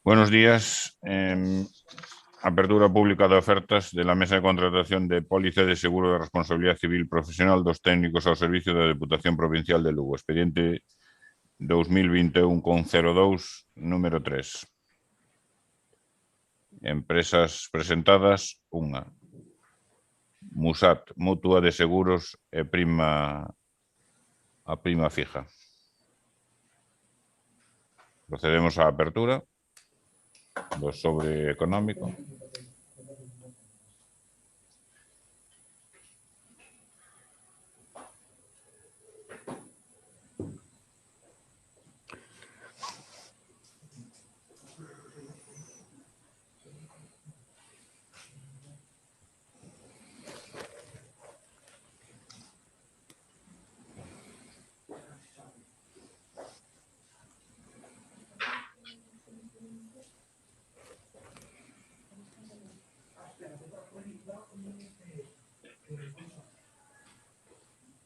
Buenos días. Apertura pública de ofertas de la mesa de contratación de pólice de seguro de responsabilidad civil profesional dos técnicos ao servicio da Deputación Provincial de Lugo. Expediente 2021-02, número 3. Empresas presentadas, unha. Musat, Mutua de Seguros e prima fija. Procedemos á apertura do sobre económico.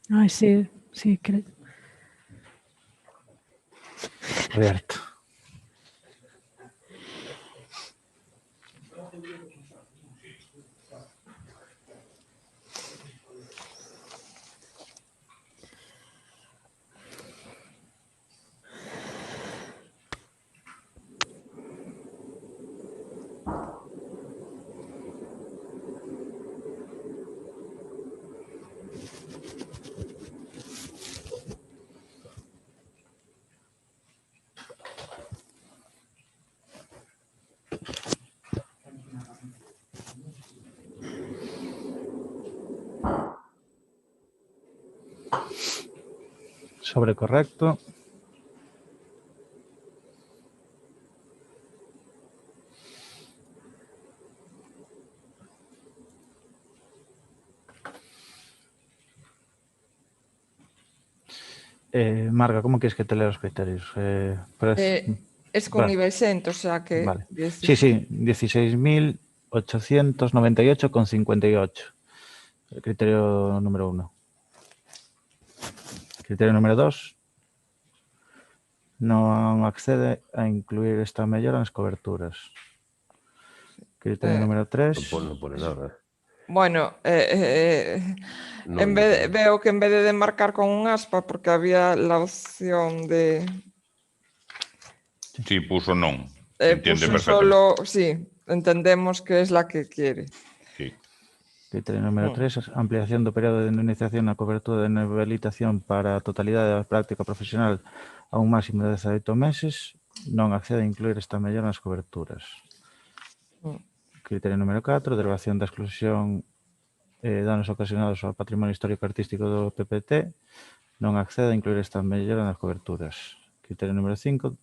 Ay, sí, creo. Abierto. Sobre correcto. Marga, ¿cómo quieres que te lea los criterios? Es con IVA exento, o sea que... Vale. Sí, 16.898,58. El criterio número 1. Criterio número 2. Non accede a incluir esta mellora nas coberturas. Criterio número 3. Non pone nada. Bueno, veo que en vez de marcar con un aspa, porque había la opción de... Sí, puso non. Entiende puso perfectamente. solo, sí, entendemos que es la que quiere. Sí. Criterio número 3, ampliación do período de indemnización na cobertura de inhabilitación para a totalidade da práctica profesional a un máximo de 18 meses. Non accede a incluir esta mellora nas coberturas. Criterio número 4, derogación da exclusión danos ocasionados ao patrimonio histórico artístico do PPT. Non accede a incluir esta mellora nas coberturas. Criterio número 5,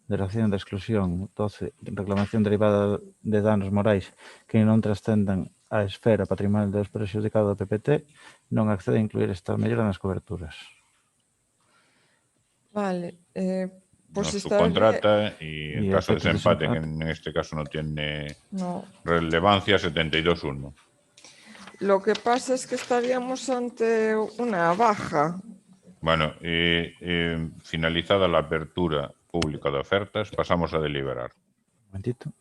derogación da exclusión 12, reclamación derivada de danos morais que non trascendan a esfera patrimonial dos prexudicados do PPT, non accede a incluir esta mellora nas coberturas. Vale, pues Nos está subcontrata y en caso de desempate, que desempate. en este caso no tiene no. relevancia, 72-1. Lo que pasa es que estaríamos ante una baja. Bueno, finalizada la apertura pública de ofertas, pasamos a deliberar. Un momentito.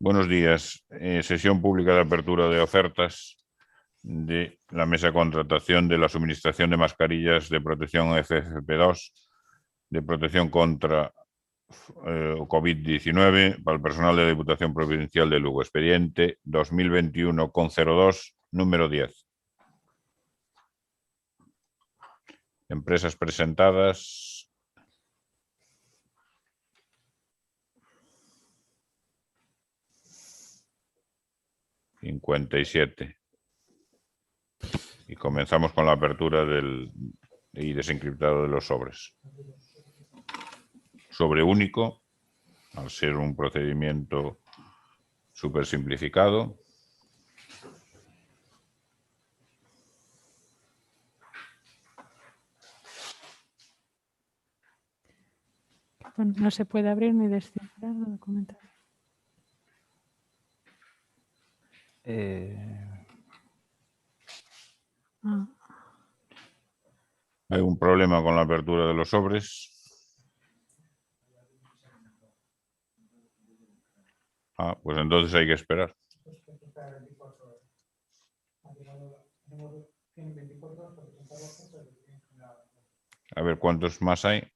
Buenos días. Sesión pública de apertura de ofertas de la mesa de contratación de la suministración de mascarillas de protección FFP2, de protección contra COVID-19 para el personal de la Diputación Provincial de Lugo. Expediente 2021-02, número 10. Empresas presentadas. ...57... Y comenzamos con la apertura y desencriptado de los sobres. Sobre único, al ser un procedimiento súper simplificado. Bueno, no se puede abrir ni descifrar los documentales. Hay un problema con la apertura de los sobres. Pues entonces hay que esperar. A ver cuántos más hay.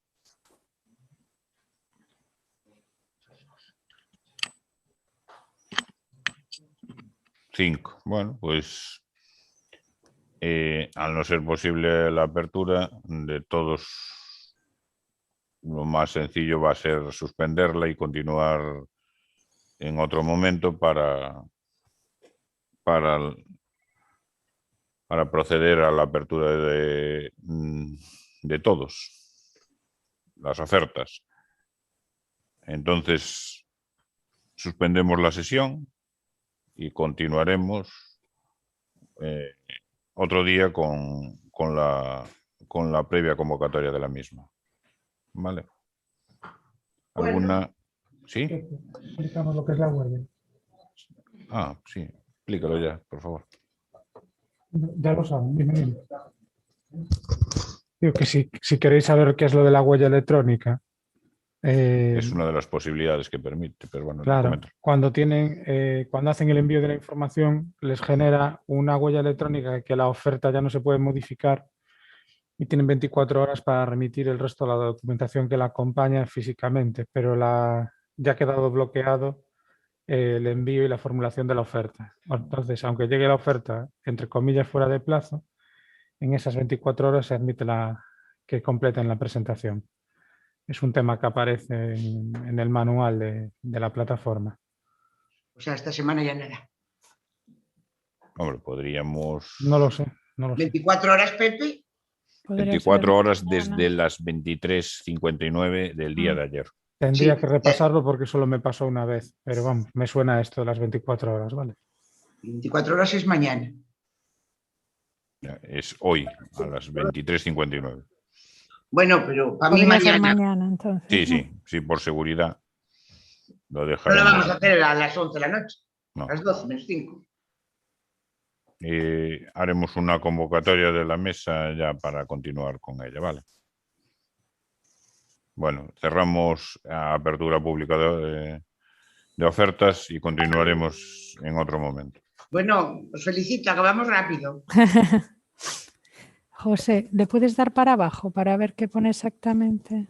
Cinco. Bueno, pues al no ser posible la apertura de todos, lo más sencillo va a ser suspenderla y continuar en otro momento para proceder a la apertura de todos las ofertas. Entonces, suspendemos la sesión y continuaremos otro día con la previa convocatoria de la misma. ¿Vale? ¿Alguna? Bueno, ¿Sí? Explicamos lo que es la huelga. Sí. Explícalo ya, por favor. Ya lo saben, dime. Digo que si queréis saber qué es lo de la huella electrónica. Es una de las posibilidades que permite, pero bueno, Claro, cuando hacen el envío de la información, les genera una huella electrónica que la oferta ya no se puede modificar y tienen 24 horas para remitir el resto de la documentación que la acompaña físicamente, pero ya ha quedado bloqueado el envío y la formulación de la oferta. Entonces, aunque llegue la oferta, entre comillas, fuera de plazo, en esas 24 horas se admite que completen la presentación. Es un tema que aparece en el manual de la plataforma. O sea, esta semana ya nada. Hombre, podríamos... No lo sé. 24 horas, Pepe. 24 horas desde las 23:59 del día de ayer. Tendría que repasarlo porque solo me pasó una vez, pero vamos, me suena esto de las 24 horas, ¿vale? 24 horas es mañana. Es hoy, a las 23:59. Bueno, pero para mí mañana. Entonces, Sí, por seguridad. Lo No dejaremos. lo vamos a hacer a las 11 de la noche. No. A las 12 menos 5. Haremos una convocatoria de la mesa ya para continuar con ella, ¿vale? Bueno, cerramos la apertura pública de ofertas y continuaremos en otro momento. Bueno, os felicito, acabamos rápido. José, ¿le puedes dar para abajo para ver qué pone exactamente?